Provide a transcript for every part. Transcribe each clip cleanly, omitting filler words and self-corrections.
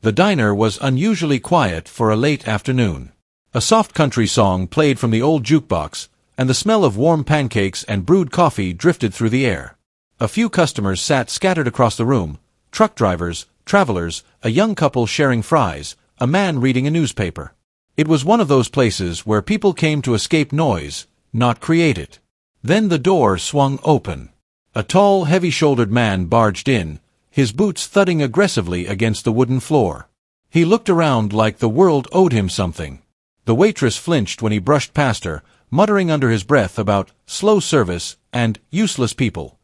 The diner was unusually quiet for a late afternoon. A soft country song played from the old jukebox, and the smell of warm pancakes and brewed coffee drifted through the air. A few customers sat scattered across the room: truck drivers, travelers, a young couple sharing fries, a man reading a newspaper. It was one of those places where people came to escape noise, not create it. Then the door swung open. A tall, heavy-shouldered man barged in, his boots thudding aggressively against the wooden floor. He looked around like the world owed him something. The waitress flinched when he brushed past her, muttering under his breath about slow service and useless people.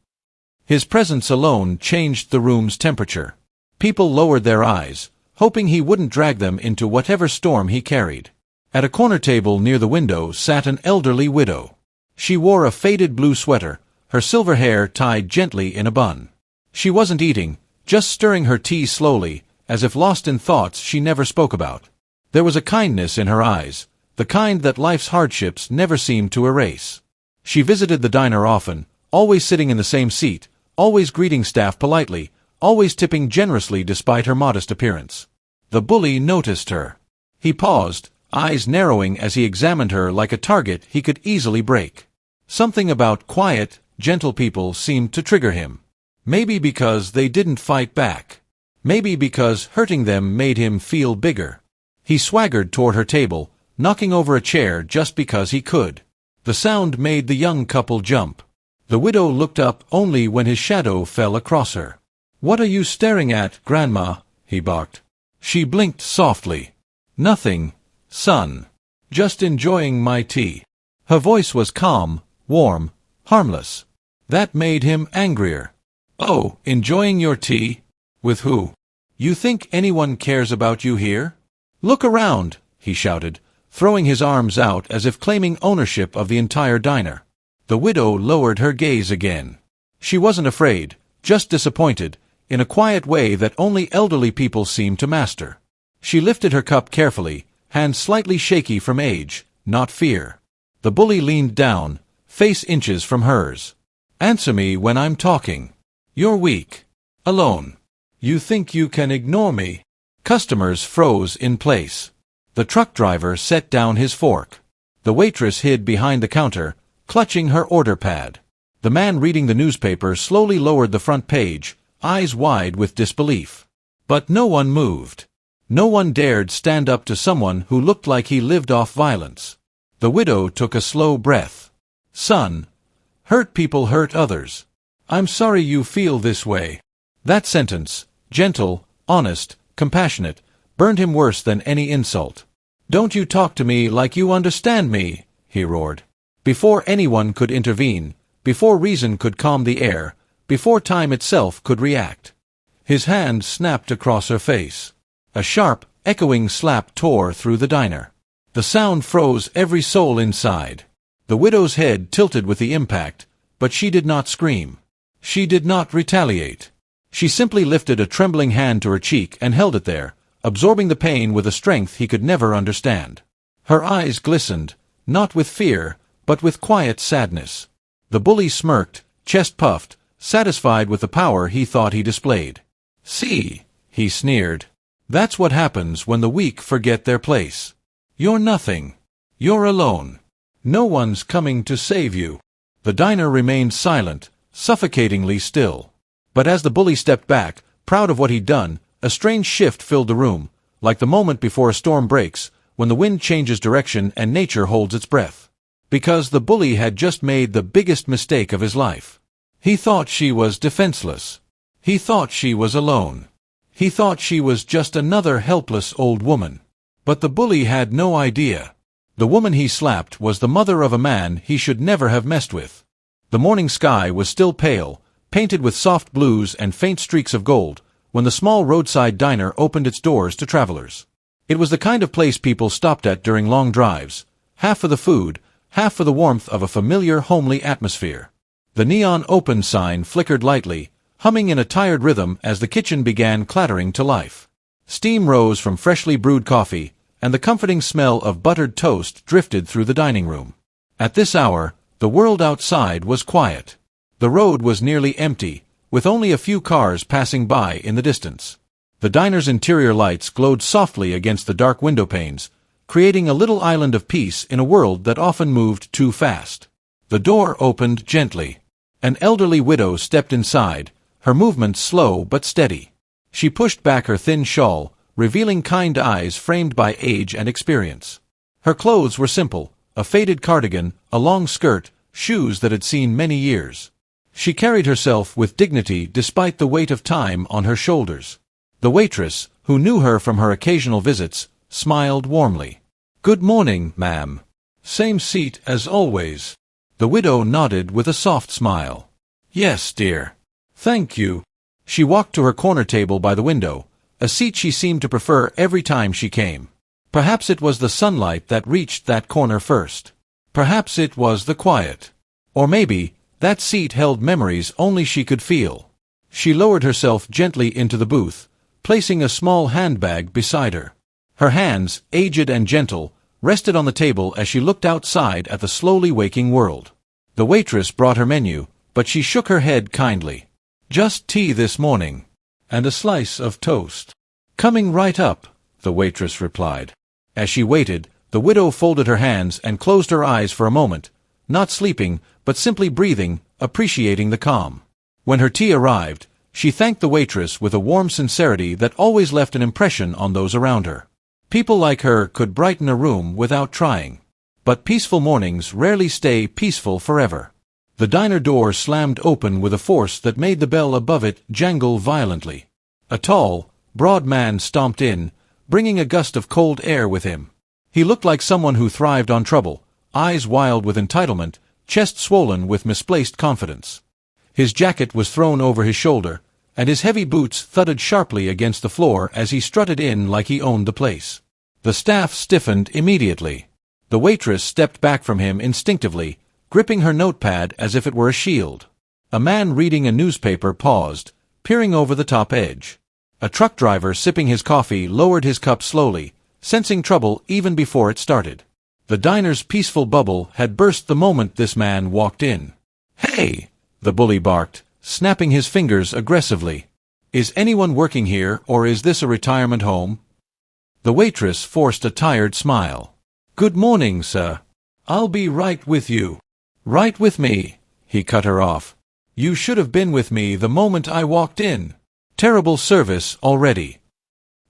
His presence alone changed the room's temperature. People lowered their eyes, hoping he wouldn't drag them into whatever storm he carried. At a corner table near the window sat an elderly widow. She wore a faded blue sweater, her silver hair tied gently in a bun. She wasn't eating, just stirring her tea slowly, as if lost in thoughts she never spoke about. There was a kindness in her eyes, the kind that life's hardships never seemed to erase. She visited the diner often, always sitting in the same seat, always greeting staff politely, always tipping generously despite her modest appearance. The bully noticed her. He paused, eyes narrowing as he examined her like a target he could easily break. Something about quiet, gentle people seemed to trigger him. Maybe because they didn't fight back. Maybe because hurting them made him feel bigger. He swaggered toward her table, knocking over a chair just because he could. The sound made the young couple jump. The widow looked up only when his shadow fell across her. "What are you staring at, Grandma?" he barked. She blinked softly. "Nothing, son. Just enjoying my tea." Her voice was calm, warm, harmless. That made him angrier. "Oh, enjoying your tea? With who? You think anyone cares about you here? Look around," he shouted, throwing his arms out as if claiming ownership of the entire diner. The widow lowered her gaze again. She wasn't afraid, just disappointed, in a quiet way that only elderly people seem to master. She lifted her cup carefully, hands slightly shaky from age, not fear. The bully leaned down, face inches from hers. "Answer me when I'm talking. You're weak. Alone. You think you can ignore me?" Customers froze in place. The truck driver set down his fork. The waitress hid behind the counter, clutching her order pad. The man reading the newspaper slowly lowered the front page, eyes wide with disbelief. But no one moved. No one dared stand up to someone who looked like he lived off violence. The widow took a slow breath. "Son, hurt people hurt others. I'm sorry you feel this way." That sentence, gentle, honest, compassionate, burned him worse than any insult. "Don't you talk to me like you understand me," he roared. Before anyone could intervene, before reason could calm the air, before time itself could react. His hand snapped across her face. A sharp, echoing slap tore through the diner. The sound froze every soul inside. The widow's head tilted with the impact, but she did not scream. She did not retaliate. She simply lifted a trembling hand to her cheek and held it there, absorbing the pain with a strength he could never understand. Her eyes glistened, not with fear, but with quiet sadness. The bully smirked, chest puffed, satisfied with the power he thought he displayed. "See," he sneered. "That's what happens when the weak forget their place. You're nothing. You're alone. No one's coming to save you." The diner remained silent, suffocatingly still. But as the bully stepped back, proud of what he'd done, a strange shift filled the room, like the moment before a storm breaks, when the wind changes direction and nature holds its breath. Because the bully had just made the biggest mistake of his life. He thought she was defenseless. He thought she was alone. He thought she was just another helpless old woman. But the bully had no idea. The woman he slapped was the mother of a man he should never have messed with. The morning sky was still pale, painted with soft blues and faint streaks of gold, when the small roadside diner opened its doors to travelers. It was the kind of place people stopped at during long drives, half for the food, half for the warmth of a familiar homely atmosphere. The neon open sign flickered lightly, humming in a tired rhythm as the kitchen began clattering to life. Steam rose from freshly brewed coffee, and the comforting smell of buttered toast drifted through the dining room. At this hour, the world outside was quiet. The road was nearly empty, with only a few cars passing by in the distance. The diner's interior lights glowed softly against the dark window panes, creating a little island of peace in a world that often moved too fast. The door opened gently. An elderly widow stepped inside, her movements slow but steady. She pushed back her thin shawl, revealing kind eyes framed by age and experience. Her clothes were simple, a faded cardigan, a long skirt, shoes that had seen many years. She carried herself with dignity despite the weight of time on her shoulders. The waitress, who knew her from her occasional visits, smiled warmly. "Good morning, ma'am. Same seat as always." The widow nodded with a soft smile. "Yes, dear. Thank you." She walked to her corner table by the window, a seat she seemed to prefer every time she came. Perhaps it was the sunlight that reached that corner first. Perhaps it was the quiet. Or maybe, that seat held memories only she could feel. She lowered herself gently into the booth, placing a small handbag beside her. Her hands, aged and gentle, rested on the table as she looked outside at the slowly waking world. The waitress brought her menu, but she shook her head kindly. "Just tea this morning. And a slice of toast." "Coming right up," the waitress replied. As she waited, the widow folded her hands and closed her eyes for a moment, not sleeping, but simply breathing, appreciating the calm. When her tea arrived, she thanked the waitress with a warm sincerity that always left an impression on those around her. People like her could brighten a room without trying. But peaceful mornings rarely stay peaceful forever. The diner door slammed open with a force that made the bell above it jangle violently. A tall, broad man stomped in, bringing a gust of cold air with him. He looked like someone who thrived on trouble, eyes wild with entitlement, chest swollen with misplaced confidence. His jacket was thrown over his shoulder, and his heavy boots thudded sharply against the floor as he strutted in like he owned the place. The staff stiffened immediately. The waitress stepped back from him instinctively, gripping her notepad as if it were a shield. A man reading a newspaper paused, peering over the top edge. A truck driver sipping his coffee lowered his cup slowly, sensing trouble even before it started. The diner's peaceful bubble had burst the moment this man walked in. "Hey!" the bully barked, snapping his fingers aggressively. "Is anyone working here, or is this a retirement home?" The waitress forced a tired smile. "Good morning, sir. I'll be right with you." "Right with me," he cut her off. "You should have been with me the moment I walked in. Terrible service already."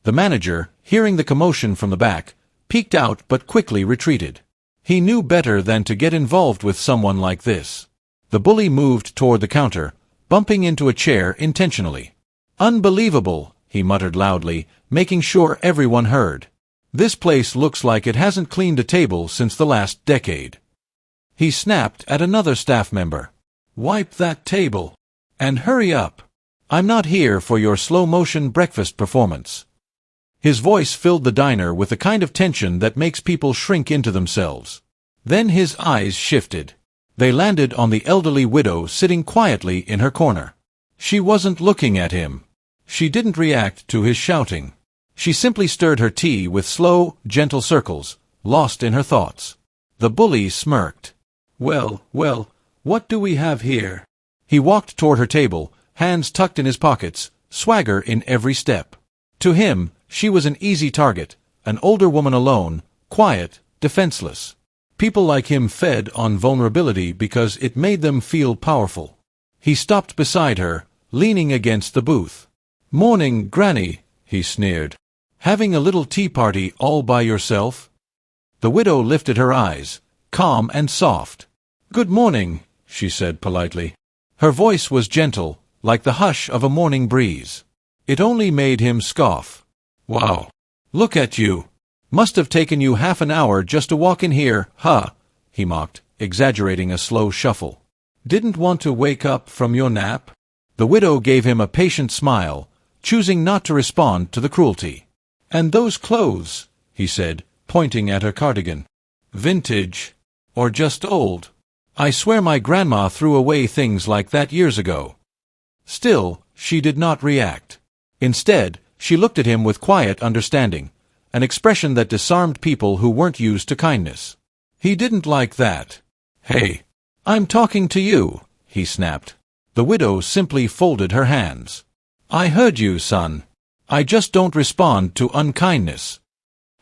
The manager, hearing the commotion from the back, peeked out but quickly retreated. He knew better than to get involved with someone like this. The bully moved toward the counter, bumping into a chair intentionally. "Unbelievable," he muttered loudly, making sure everyone heard. "This place looks like it hasn't cleaned a table since the last decade." He snapped at another staff member. "Wipe that table. And hurry up. I'm not here for your slow-motion breakfast performance." His voice filled the diner with the kind of tension that makes people shrink into themselves. Then his eyes shifted. They landed on the elderly widow sitting quietly in her corner. She wasn't looking at him. She didn't react to his shouting. She simply stirred her tea with slow, gentle circles, lost in her thoughts. The bully smirked. Well, what do we have here?" He walked toward her table, hands tucked in his pockets, swagger in every step. To him, she was an easy target, an older woman alone, quiet, defenseless. People like him fed on vulnerability because it made them feel powerful. He stopped beside her, leaning against the booth. "Morning, Granny," he sneered. "Having a little tea party all by yourself?" The widow lifted her eyes, calm and soft. "Good morning," she said politely. Her voice was gentle, like the hush of a morning breeze. It only made him scoff. "Wow. Look at you. Must have taken you half an hour just to walk in here, huh?" he mocked, exaggerating a slow shuffle. "Didn't want to wake up from your nap?" The widow gave him a patient smile, choosing not to respond to the cruelty. "And those clothes," he said, pointing at her cardigan. "Vintage. Or just old? I swear my grandma threw away things like that years ago." Still, she did not react. Instead, she looked at him with quiet understanding, an expression that disarmed people who weren't used to kindness. He didn't like that. "Hey, I'm talking to you," he snapped. The widow simply folded her hands. "I heard you, son. I just don't respond to unkindness."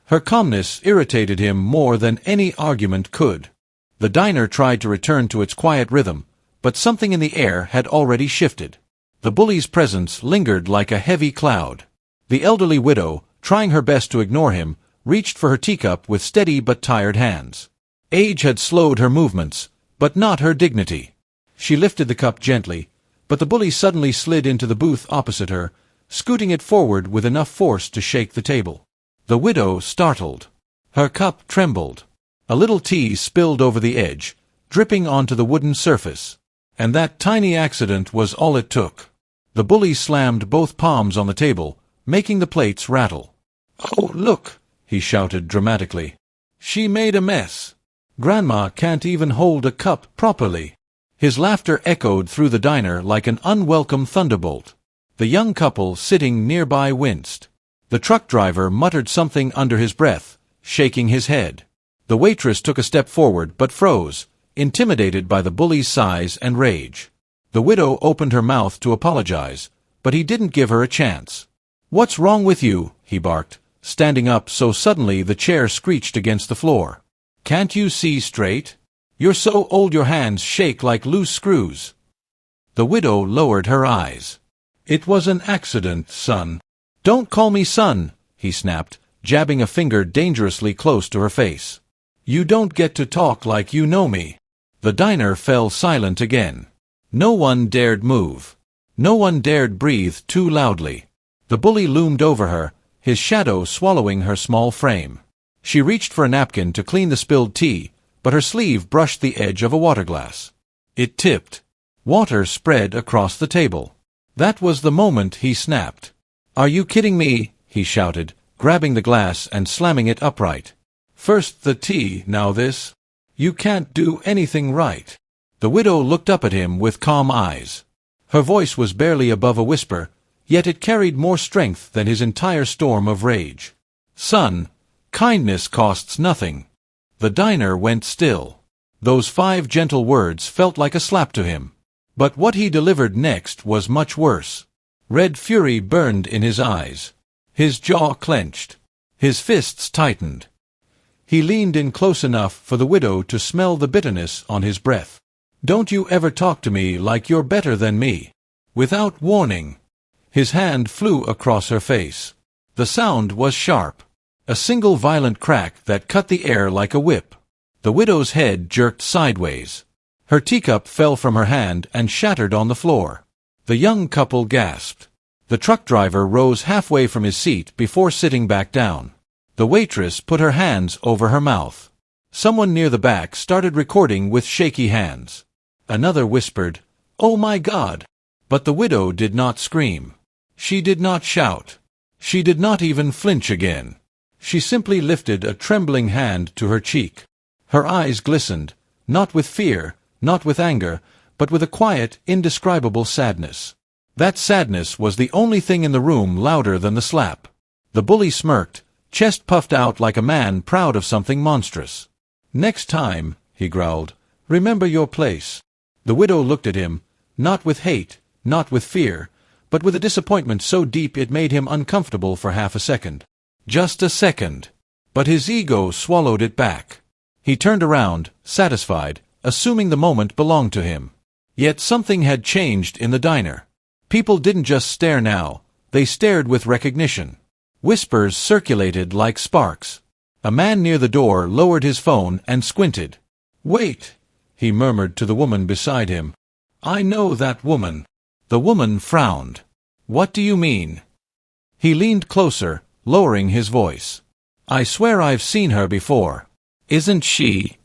Her calmness irritated him more than any argument could. The diner tried to return to its quiet rhythm, but something in the air had already shifted. The bully's presence lingered like a heavy cloud. The elderly widow, trying her best to ignore him, reached for her teacup with steady but tired hands. Age had slowed her movements, but not her dignity. She lifted the cup gently, but the bully suddenly slid into the booth opposite her, scooting it forward with enough force to shake the table. The widow startled. Her cup trembled. A little tea spilled over the edge, dripping onto the wooden surface. And that tiny accident was all it took. The bully slammed both palms on the table, making the plates rattle. "Oh, look!" he shouted dramatically. "She made a mess. Grandma can't even hold a cup properly." His laughter echoed through the diner like an unwelcome thunderbolt. The young couple sitting nearby winced. The truck driver muttered something under his breath, shaking his head. The waitress took a step forward but froze, intimidated by the bully's size and rage. The widow opened her mouth to apologize, but he didn't give her a chance. "What's wrong with you?" he barked, standing up so suddenly the chair screeched against the floor. "Can't you see straight? You're so old your hands shake like loose screws." The widow lowered her eyes. "It was an accident, son." "Don't call me son," he snapped, jabbing a finger dangerously close to her face. "You don't get to talk like you know me." The diner fell silent again. No one dared move. No one dared breathe too loudly. The bully loomed over her, his shadow swallowing her small frame. She reached for a napkin to clean the spilled tea, but her sleeve brushed the edge of a water glass. It tipped. Water spread across the table. That was the moment he snapped. "Are you kidding me?" he shouted, grabbing the glass and slamming it upright. "First the tea, now this. You can't do anything right." The widow looked up at him with calm eyes. Her voice was barely above a whisper, yet it carried more strength than his entire storm of rage. "Son, kindness costs nothing." The diner went still. Those 5 gentle words felt like a slap to him. But what he delivered next was much worse. Red fury burned in his eyes. His jaw clenched. His fists tightened. He leaned in close enough for the widow to smell the bitterness on his breath. "Don't you ever talk to me like you're better than me." Without warning. His hand flew across her face. The sound was sharp. A single violent crack that cut the air like a whip. The widow's head jerked sideways. Her teacup fell from her hand and shattered on the floor. The young couple gasped. The truck driver rose halfway from his seat before sitting back down. The waitress put her hands over her mouth. Someone near the back started recording with shaky hands. Another whispered, "Oh my God!" But the widow did not scream. She did not shout. She did not even flinch again. She simply lifted a trembling hand to her cheek. Her eyes glistened, not with fear, not with anger, but with a quiet, indescribable sadness. That sadness was the only thing in the room louder than the slap. The bully smirked, chest puffed out like a man proud of something monstrous. "Next time," he growled, "remember your place." The widow looked at him, not with hate, not with fear, but with a disappointment so deep it made him uncomfortable for half a second. Just a second. But his ego swallowed it back. He turned around, satisfied, assuming the moment belonged to him. Yet something had changed in the diner. People didn't just stare now, they stared with recognition. Whispers circulated like sparks. A man near the door lowered his phone and squinted. "Wait," he murmured to the woman beside him. "I know that woman." The woman frowned. "What do you mean?" He leaned closer, lowering his voice. "I swear I've seen her before. Isn't she?"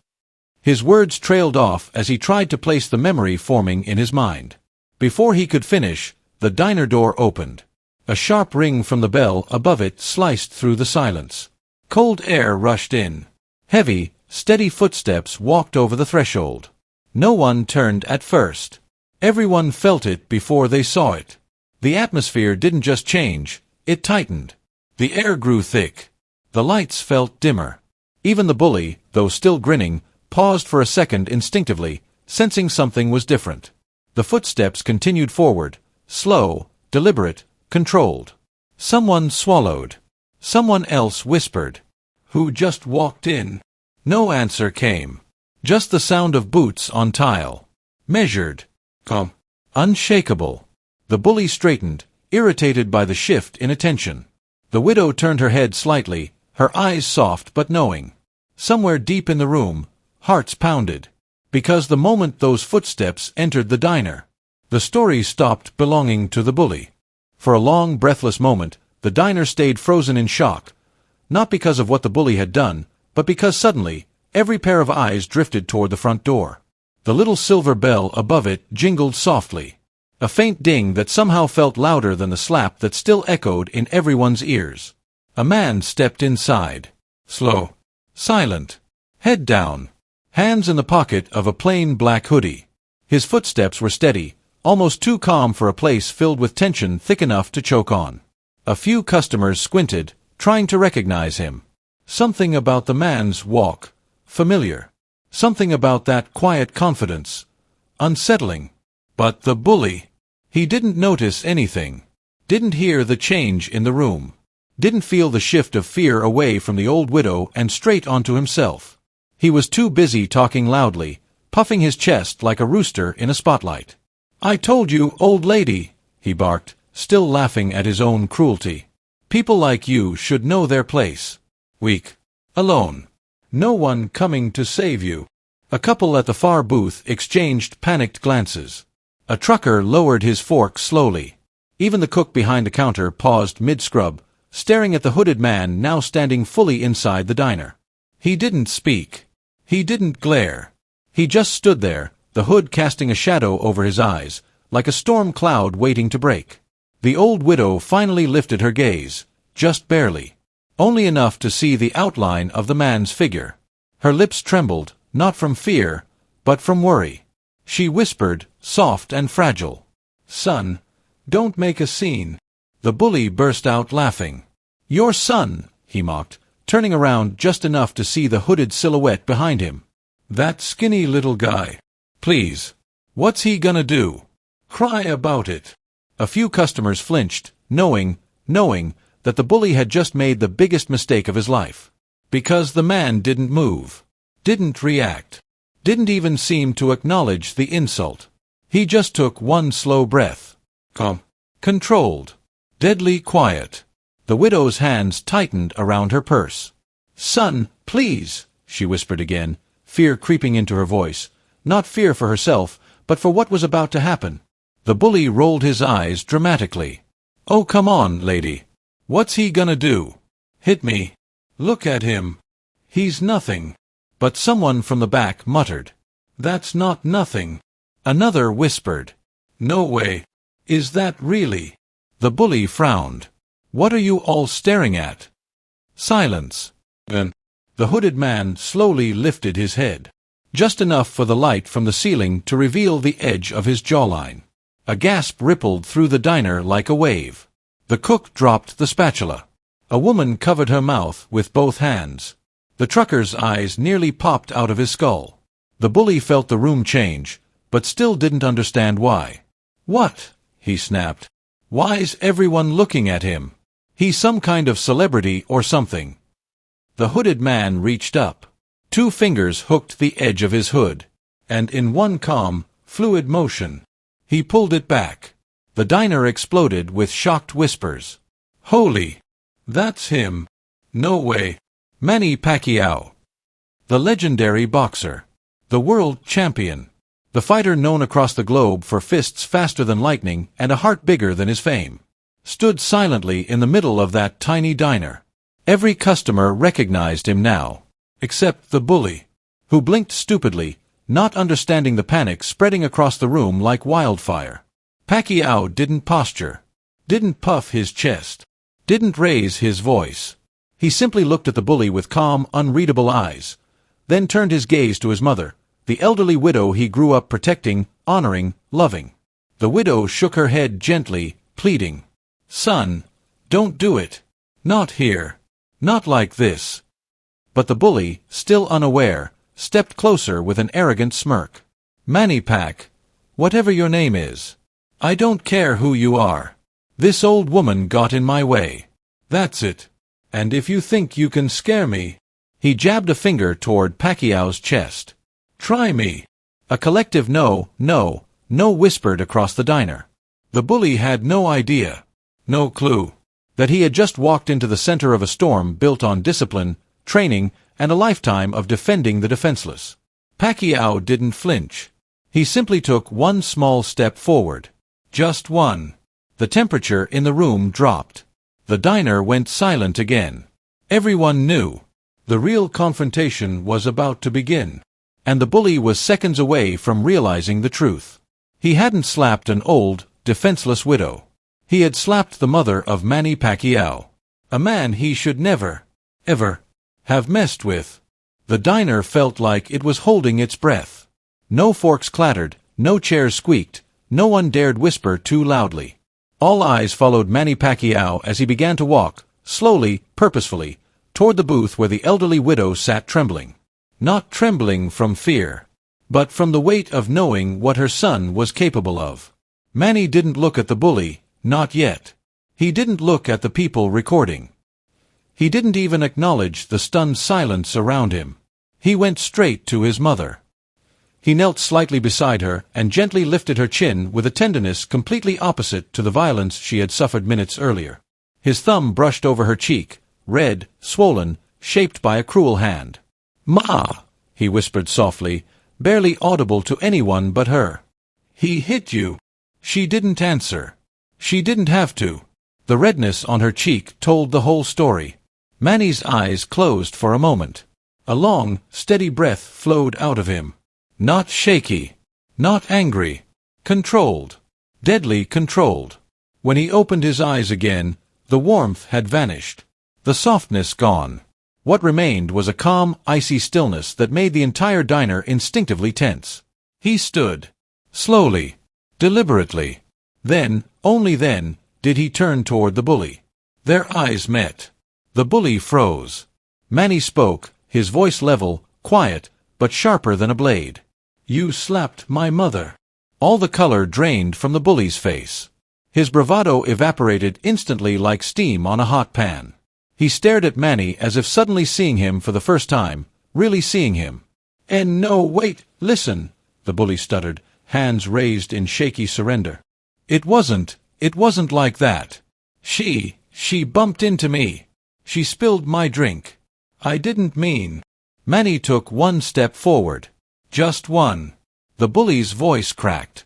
His words trailed off as he tried to place the memory forming in his mind. Before he could finish, the diner door opened. A sharp ring from the bell above it sliced through the silence. Cold air rushed in. Heavy, steady footsteps walked over the threshold. No one turned at first. Everyone felt it before they saw it. The atmosphere didn't just change, it tightened. The air grew thick. The lights felt dimmer. Even the bully, though still grinning, paused for a second instinctively, sensing something was different. The footsteps continued forward, slow, deliberate, controlled. Someone swallowed. Someone else whispered. Who just walked in? No answer came. Just the sound of boots on tile. Measured. Calm. Unshakable. The bully straightened, irritated by the shift in attention. The widow turned her head slightly, her eyes soft but knowing. Somewhere deep in the room, hearts pounded. Because the moment those footsteps entered the diner, the story stopped belonging to the bully. For a long, breathless moment, the diner stayed frozen in shock, not because of what the bully had done, but because suddenly, every pair of eyes drifted toward the front door. The little silver bell above it jingled softly. A faint ding that somehow felt louder than the slap that still echoed in everyone's ears. A man stepped inside. Slow. Silent. Head down. Hands in the pocket of a plain black hoodie. His footsteps were steady, almost too calm for a place filled with tension thick enough to choke on. A few customers squinted, trying to recognize him. Something about the man's walk. Familiar. Something about that quiet confidence. Unsettling. But the bully. He didn't notice anything. Didn't hear the change in the room. Didn't feel the shift of fear away from the old widow and straight onto himself. He was too busy talking loudly, puffing his chest like a rooster in a spotlight. I told you, old lady, he barked, still laughing at his own cruelty. People like you should know their place. Weak. Alone. No one coming to save you. A couple at the far booth exchanged panicked glances. A trucker lowered his fork slowly. Even the cook behind the counter paused mid-scrub, staring at the hooded man now standing fully inside the diner. He didn't speak. He didn't glare. He just stood there, the hood casting a shadow over his eyes, like a storm cloud waiting to break. The old widow finally lifted her gaze, just barely. Only enough to see the outline of the man's figure. Her lips trembled, not from fear, but from worry. She whispered, soft and fragile. Son, don't make a scene. The bully burst out laughing. Your son, he mocked, turning around just enough to see the hooded silhouette behind him. That skinny little guy. Please. What's he gonna do? Cry about it. A few customers flinched, knowing that the bully had just made the biggest mistake of his life. Because the man didn't move. Didn't react. Didn't even seem to acknowledge the insult. He just took one slow breath. Calm. Controlled. Deadly quiet. The widow's hands tightened around her purse. Son, please, she whispered again, fear creeping into her voice. Not fear for herself, but for what was about to happen. The bully rolled his eyes dramatically. Oh, come on, lady. What's he gonna do? Hit me. Look at him. He's nothing. But someone from the back muttered. That's not nothing. Another whispered. No way. Is that really? The bully frowned. What are you all staring at? Silence. Then, the hooded man slowly lifted his head. Just enough for the light from the ceiling to reveal the edge of his jawline. A gasp rippled through the diner like a wave. The cook dropped the spatula. A woman covered her mouth with both hands. The trucker's eyes nearly popped out of his skull. The bully felt the room change, but still didn't understand why. What? He snapped. Why's everyone looking at him? He's some kind of celebrity or something. The hooded man reached up. 2 fingers hooked the edge of his hood, and in one calm, fluid motion, he pulled it back. The diner exploded with shocked whispers. Holy! That's him. No way. Manny Pacquiao. The legendary boxer. The world champion. The fighter known across the globe for fists faster than lightning and a heart bigger than his fame. Stood silently in the middle of that tiny diner. Every customer recognized him now, except the bully, who blinked stupidly, not understanding the panic spreading across the room like wildfire. Pacquiao didn't posture, didn't puff his chest, didn't raise his voice. He simply looked at the bully with calm, unreadable eyes, then turned his gaze to his mother, the elderly widow he grew up protecting, honoring, loving. The widow shook her head gently, pleading. Son, don't do it. Not here. Not like this. But the bully, still unaware, stepped closer with an arrogant smirk. Manny Pac, whatever your name is. I don't care who you are. This old woman got in my way. That's it. And if you think you can scare me—" He jabbed a finger toward Pacquiao's chest. "Try me." A collective no, no, no whispered across the diner. The bully had no idea, no clue, that he had just walked into the center of a storm built on discipline, training, and a lifetime of defending the defenseless. Pacquiao didn't flinch. He simply took one small step forward. Just one. The temperature in the room dropped. The diner went silent again. Everyone knew. The real confrontation was about to begin. And the bully was seconds away from realizing the truth. He hadn't slapped an old, defenseless widow. He had slapped the mother of Manny Pacquiao. A man he should never, ever, have messed with. The diner felt like it was holding its breath. No forks clattered, no chairs squeaked, no one dared whisper too loudly. All eyes followed Manny Pacquiao as he began to walk, slowly, purposefully, toward the booth where the elderly widow sat trembling. Not trembling from fear, but from the weight of knowing what her son was capable of. Manny didn't look at the bully, not yet. He didn't look at the people recording. He didn't even acknowledge the stunned silence around him. He went straight to his mother. He knelt slightly beside her and gently lifted her chin with a tenderness completely opposite to the violence she had suffered minutes earlier. His thumb brushed over her cheek, red, swollen, shaped by a cruel hand. "Ma," he whispered softly, barely audible to anyone but her. "He hit you." She didn't answer. She didn't have to. The redness on her cheek told the whole story. Manny's eyes closed for a moment. A long, steady breath flowed out of him. Not shaky. Not angry. Controlled. Deadly controlled. When he opened his eyes again, the warmth had vanished. The softness gone. What remained was a calm, icy stillness that made the entire diner instinctively tense. He stood. Slowly. Deliberately. Then, only then, did he turn toward the bully. Their eyes met. The bully froze. Manny spoke, his voice level, quiet, but sharper than a blade. "You slapped my mother." All the color drained from the bully's face. His bravado evaporated instantly like steam on a hot pan. He stared at Manny as if suddenly seeing him for the first time, really seeing him. "And no, wait, listen," the bully stuttered, hands raised in shaky surrender. It wasn't like that. She bumped into me. She spilled my drink. I didn't mean." Manny took one step forward. Just one. The bully's voice cracked.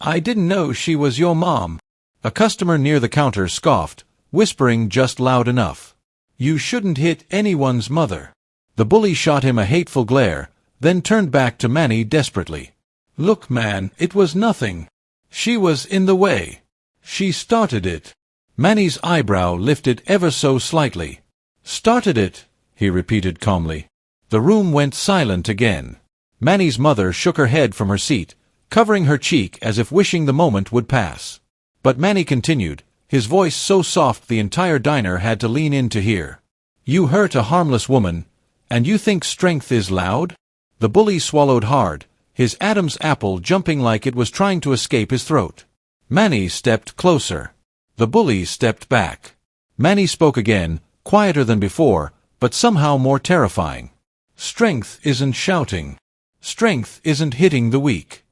I didn't know she was your mom." A customer near the counter scoffed, whispering just loud enough. "You shouldn't hit anyone's mother." The bully shot him a hateful glare, then turned back to Manny desperately. "Look, man, it was nothing. She was in the way. She started it." Manny's eyebrow lifted ever so slightly. "Started it," he repeated calmly. The room went silent again. Manny's mother shook her head from her seat, covering her cheek as if wishing the moment would pass. But Manny continued, his voice so soft the entire diner had to lean in to hear. "You hurt a harmless woman, and you think strength is loud?" The bully swallowed hard, his Adam's apple jumping like it was trying to escape his throat. Manny stepped closer. The bully stepped back. Manny spoke again, quieter than before, but somehow more terrifying. "Strength isn't shouting. Strength isn't hitting the weak.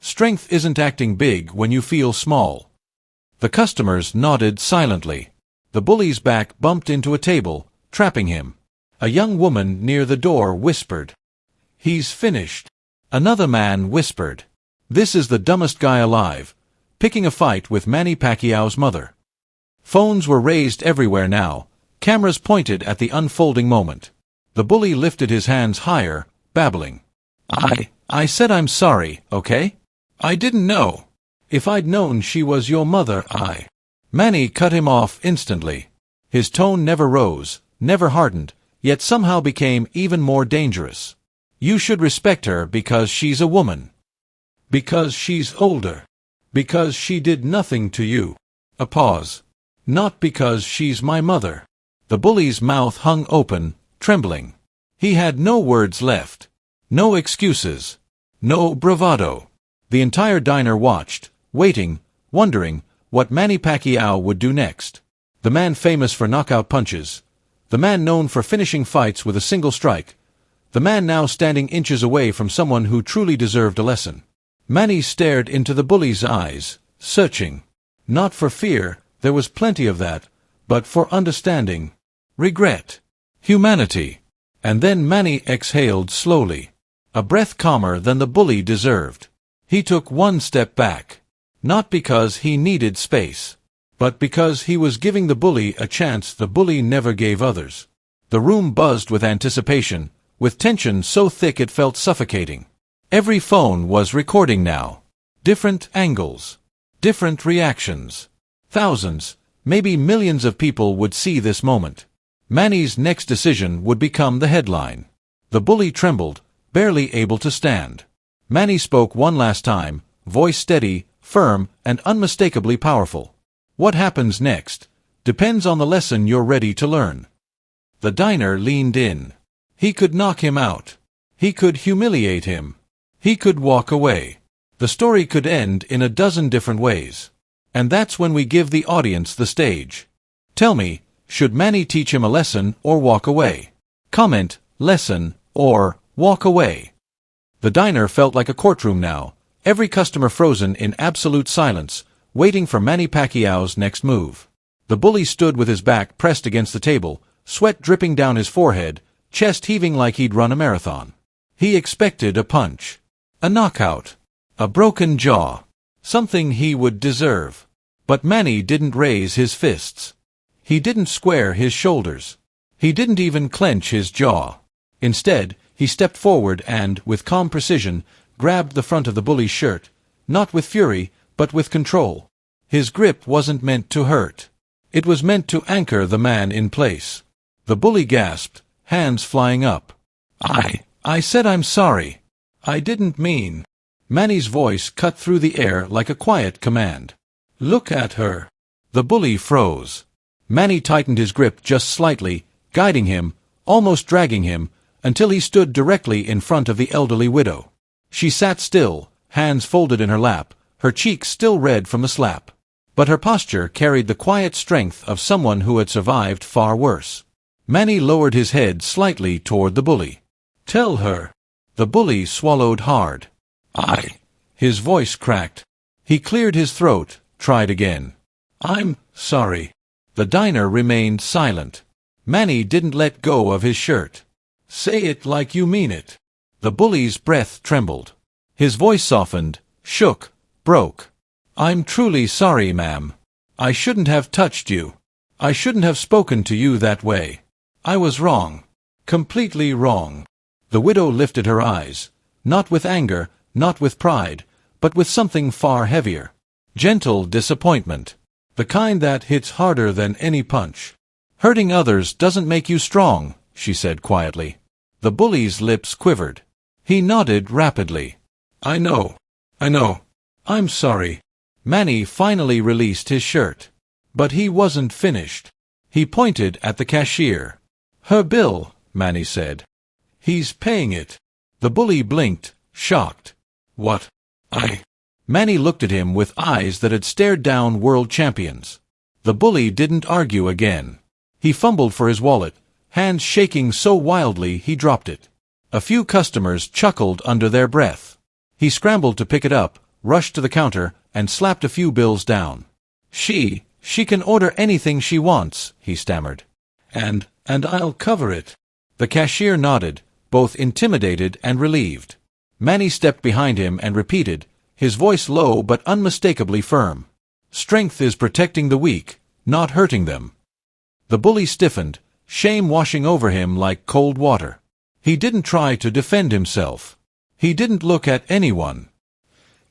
Strength isn't acting big when you feel small." The customers nodded silently. The bully's back bumped into a table, trapping him. A young woman near the door whispered, "He's finished." Another man whispered, "This is the dumbest guy alive, picking a fight with Manny Pacquiao's mother." Phones were raised everywhere now, cameras pointed at the unfolding moment. The bully lifted his hands higher, babbling. I said I'm sorry, okay? I didn't know. If I'd known she was your mother, Manny cut him off instantly. His tone never rose, never hardened, yet somehow became even more dangerous. "You should respect her because she's a woman. Because she's older. Because she did nothing to you." A pause. "Not because she's my mother." The bully's mouth hung open, trembling. He had no words left. No excuses. No bravado. The entire diner watched, waiting, wondering, what Manny Pacquiao would do next. The man famous for knockout punches. The man known for finishing fights with a single strike. The man now standing inches away from someone who truly deserved a lesson. Manny stared into the bully's eyes, searching. Not for fear, there was plenty of that, but for understanding, regret, humanity. And then Manny exhaled slowly, a breath calmer than the bully deserved. He took one step back, not because he needed space, but because he was giving the bully a chance the bully never gave others. The room buzzed with anticipation, with tension so thick it felt suffocating. Every phone was recording now. Different angles. Different reactions. Thousands, maybe millions of people would see this moment. Manny's next decision would become the headline. The bully trembled, barely able to stand. Manny spoke one last time, voice steady, firm, and unmistakably powerful. What happens next depends on the lesson you're ready to learn. The diner leaned in. He could knock him out. He could humiliate him. He could walk away. The story could end in a dozen different ways. And that's when we give the audience the stage. Tell me, should Manny teach him a lesson or walk away? Comment, lesson, or walk away. The diner felt like a courtroom now, every customer frozen in absolute silence, waiting for Manny Pacquiao's next move. The bully stood with his back pressed against the table, sweat dripping down his forehead, chest heaving like he'd run a marathon. He expected a punch. A knockout. A broken jaw. Something he would deserve. But Manny didn't raise his fists. He didn't square his shoulders. He didn't even clench his jaw. Instead, he stepped forward and, with calm precision, grabbed the front of the bully's shirt, not with fury, but with control. His grip wasn't meant to hurt. It was meant to anchor the man in place. The bully gasped, hands flying up. I said I'm sorry. I didn't mean. Manny's voice cut through the air like a quiet command. Look at her. The bully froze. Manny tightened his grip just slightly, guiding him, almost dragging him, until he stood directly in front of the elderly widow. She sat still, hands folded in her lap, her cheeks still red from the slap. But her posture carried the quiet strength of someone who had survived far worse. Manny lowered his head slightly toward the bully. Tell her. The bully swallowed hard. His voice cracked. He cleared his throat, tried again. I'm sorry. The diner remained silent. Manny didn't let go of his shirt. Say it like you mean it. The bully's breath trembled. His voice softened, shook, broke. I'm truly sorry, ma'am. I shouldn't have touched you. I shouldn't have spoken to you that way. I was wrong. Completely wrong. The widow lifted her eyes, not with anger, not with pride, but with something far heavier. Gentle disappointment. The kind that hits harder than any punch. Hurting others doesn't make you strong, she said quietly. The bully's lips quivered. He nodded rapidly. I know. I'm sorry. Manny finally released his shirt. But he wasn't finished. He pointed at the cashier. Her bill, Manny said. He's paying it. The bully blinked, shocked. What? Manny looked at him with eyes that had stared down world champions. The bully didn't argue again. He fumbled for his wallet, hands shaking so wildly he dropped it. A few customers chuckled under their breath. He scrambled to pick it up, rushed to the counter, and slapped a few bills down. She can order anything she wants, he stammered. And I'll cover it. The cashier nodded, both intimidated and relieved. Manny stepped behind him and repeated, his voice low but unmistakably firm. Strength is protecting the weak, not hurting them. The bully stiffened, shame washing over him like cold water. He didn't try to defend himself. He didn't look at anyone.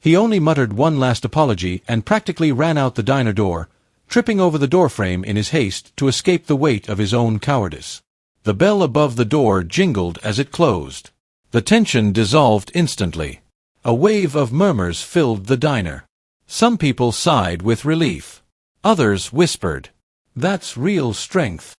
He only muttered one last apology and practically ran out the diner door, tripping over the doorframe in his haste to escape the weight of his own cowardice. The bell above the door jingled as it closed. The tension dissolved instantly. A wave of murmurs filled the diner. Some people sighed with relief. Others whispered, "That's real strength.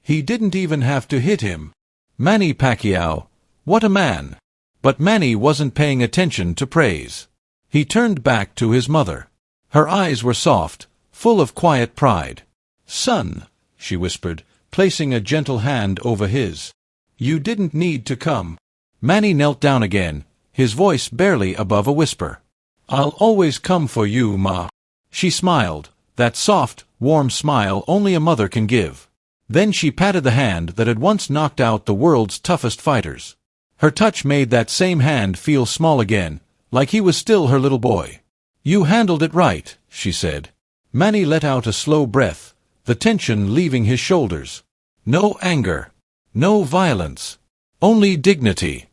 He didn't even have to hit him. Manny Pacquiao, what a man!" But Manny wasn't paying attention to praise. He turned back to his mother. Her eyes were soft, full of quiet pride. "Son," she whispered, placing a gentle hand over his. "You didn't need to come." Manny knelt down again, his voice barely above a whisper. "I'll always come for you, Ma." She smiled, that soft, warm smile only a mother can give. Then she patted the hand that had once knocked out the world's toughest fighters. Her touch made that same hand feel small again, like he was still her little boy. "You handled it right," she said. Manny let out a slow breath, the tension leaving his shoulders. No anger. No violence. Only dignity.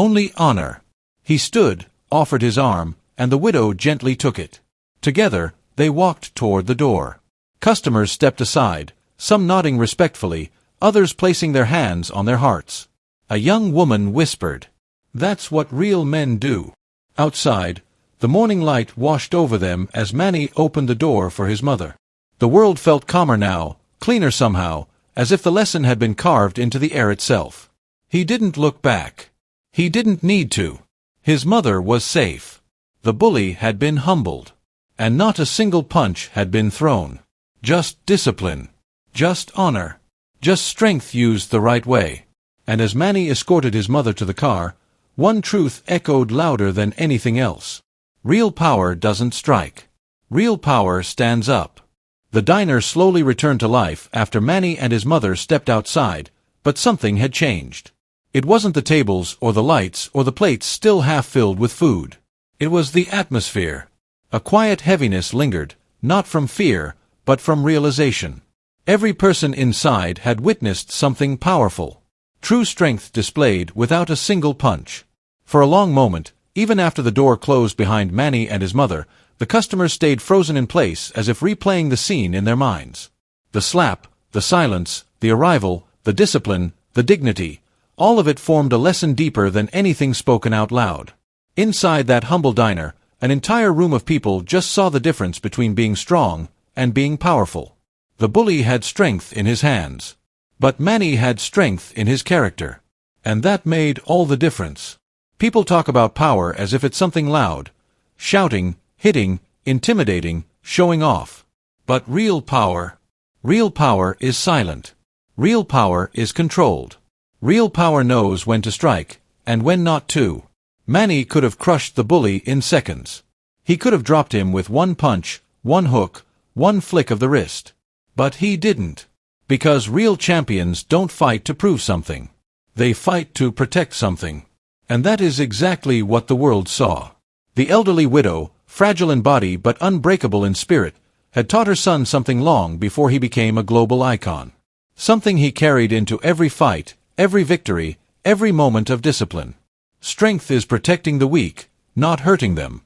Only honor. He stood, offered his arm, and the widow gently took it. Together, they walked toward the door. Customers stepped aside, some nodding respectfully, others placing their hands on their hearts. A young woman whispered, "That's what real men do." Outside, the morning light washed over them as Manny opened the door for his mother. The world felt calmer now, cleaner somehow, as if the lesson had been carved into the air itself. He didn't look back. He didn't need to. His mother was safe. The bully had been humbled. And not a single punch had been thrown. Just discipline. Just honor. Just strength used the right way. And as Manny escorted his mother to the car, one truth echoed louder than anything else. Real power doesn't strike. Real power stands up. The diner slowly returned to life after Manny and his mother stepped outside, but something had changed. It wasn't the tables or the lights or the plates still half filled with food. It was the atmosphere. A quiet heaviness lingered, not from fear, but from realization. Every person inside had witnessed something powerful. True strength displayed without a single punch. For a long moment, even after the door closed behind Manny and his mother, the customers stayed frozen in place as if replaying the scene in their minds. The slap, the silence, the arrival, the discipline, the dignity, all of it formed a lesson deeper than anything spoken out loud. Inside that humble diner, an entire room of people just saw the difference between being strong and being powerful. The bully had strength in his hands. But Manny had strength in his character. And that made all the difference. People talk about power as if it's something loud. Shouting, hitting, intimidating, showing off. But real power is silent. Real power is controlled. Real power knows when to strike, and when not to. Manny could have crushed the bully in seconds. He could have dropped him with one punch, one hook, one flick of the wrist. But he didn't. Because real champions don't fight to prove something. They fight to protect something. And that is exactly what the world saw. The elderly widow, fragile in body but unbreakable in spirit, had taught her son something long before he became a global icon. Something he carried into every fight, every victory, every moment of discipline. Strength is protecting the weak, not hurting them.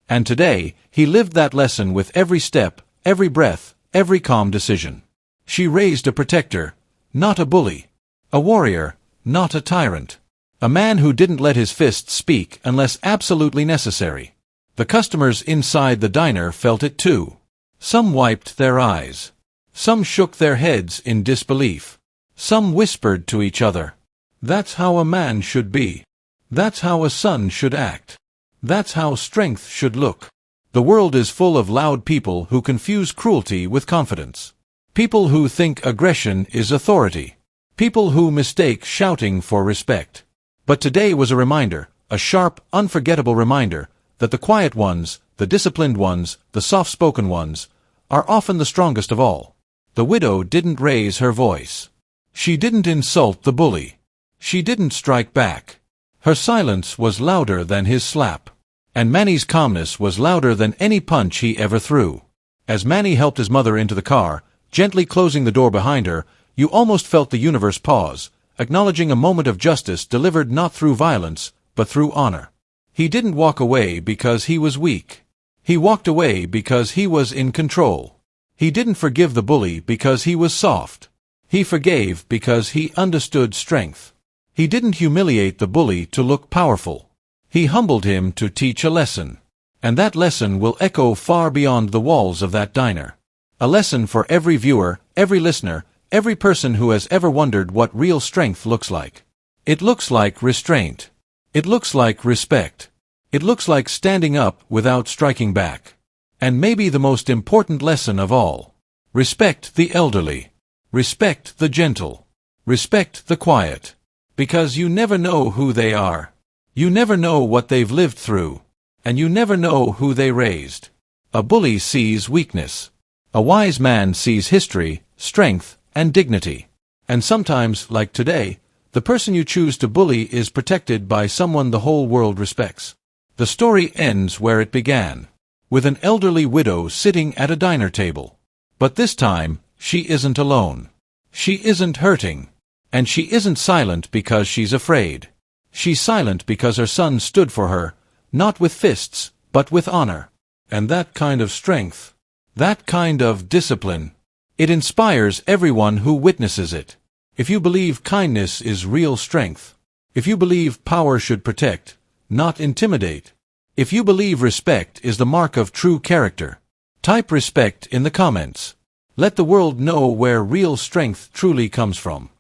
And today, he lived that lesson with every step, every breath, every calm decision. She raised a protector, not a bully. A warrior, not a tyrant. A man who didn't let his fists speak unless absolutely necessary. The customers inside the diner felt it too. Some wiped their eyes. Some shook their heads in disbelief. Some whispered to each other. That's how a man should be. That's how a son should act. That's how strength should look. The world is full of loud people who confuse cruelty with confidence. People who think aggression is authority. People who mistake shouting for respect. But today was a reminder, a sharp, unforgettable reminder, that the quiet ones, the disciplined ones, the soft-spoken ones, are often the strongest of all. The widow didn't raise her voice. She didn't insult the bully. She didn't strike back. Her silence was louder than his slap. And Manny's calmness was louder than any punch he ever threw. As Manny helped his mother into the car, gently closing the door behind her, you almost felt the universe pause, acknowledging a moment of justice delivered not through violence, but through honor. He didn't walk away because he was weak. He walked away because he was in control. He didn't forgive the bully because he was soft. He forgave because he understood strength. He didn't humiliate the bully to look powerful. He humbled him to teach a lesson. And that lesson will echo far beyond the walls of that diner. A lesson for every viewer, every listener, every person who has ever wondered what real strength looks like. It looks like restraint. It looks like respect. It looks like standing up without striking back. And maybe the most important lesson of all. Respect the elderly. Respect the gentle. Respect the quiet. Because you never know who they are. You never know what they've lived through. And you never know who they raised. A bully sees weakness. A wise man sees history, strength, and dignity. And sometimes, like today, the person you choose to bully is protected by someone the whole world respects. The story ends where it began, with an elderly widow sitting at a diner table. But this time, she isn't alone. She isn't hurting. And she isn't silent because she's afraid. She's silent because her son stood for her, not with fists, but with honor. And that kind of strength, that kind of discipline, it inspires everyone who witnesses it. If you believe kindness is real strength, if you believe power should protect, not intimidate, if you believe respect is the mark of true character, type respect in the comments. Let the world know where real strength truly comes from.